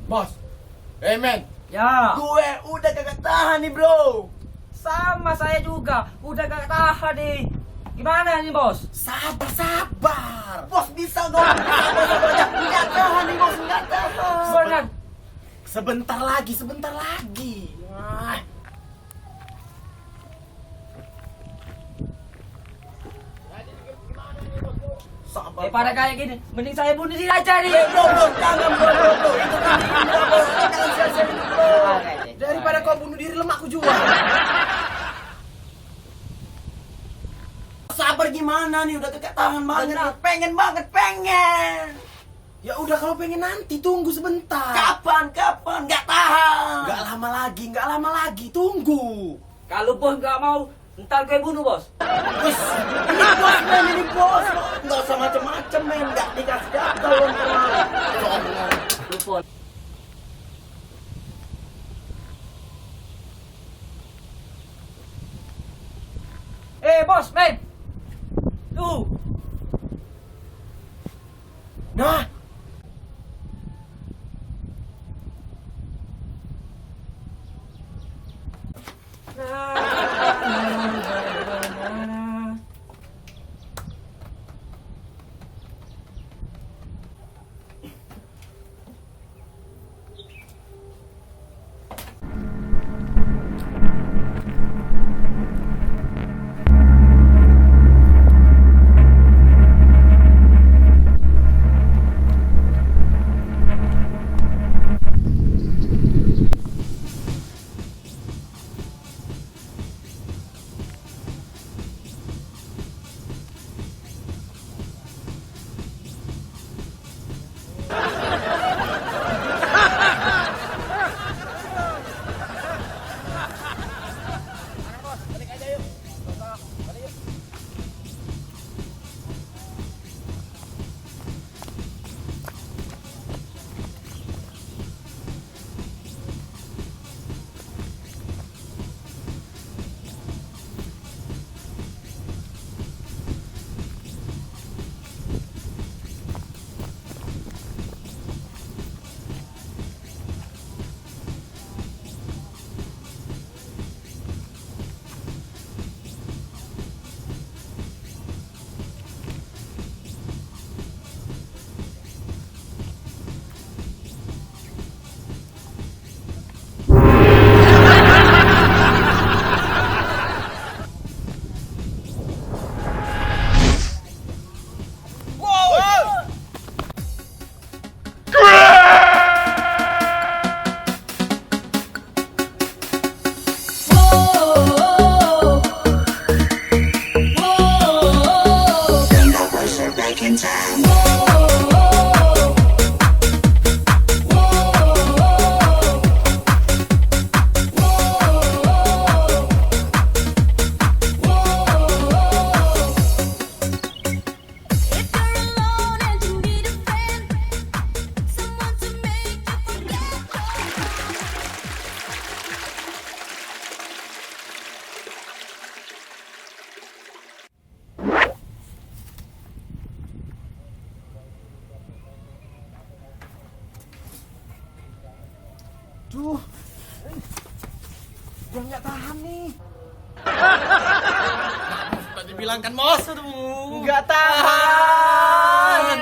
Bos. Men. Ya. Gue udah kagak tahan nih, bro. Sama saya juga. Udah gak tahan nih. Gimana nih, Bos? Sabar. Bos bisa dong. Sabar. Nggak tahan nih, bos. Nggak tahan. Benar. Sebentar lagi. Wah. Sabar. Pada kayak gini, mending saya bunuh diri aja nih. Bro, jangan bro. Itu kan indah, bro. Jangan sia-sia itu, bro. Daripada kau bunuh diri, lemak aku jual. Sabar gimana nih, udah kagak tahan banget. Benar. Pengen banget. Ya udah kalau pengen nanti tunggu sebentar. Kapan? Nggak tahan. Nggak lama lagi. Tunggu. Kalau Bos nggak mau, ntar gue bunuh, Bos. Wis, ini bos. Nggak usah macem-macem, men. Nggak dikasih gatal loh. Lupa. Bos, men. Tuh. Nah, Duh, dia nggak tahan nih. Tadi bilang kan bos, aduh, nggak tahan.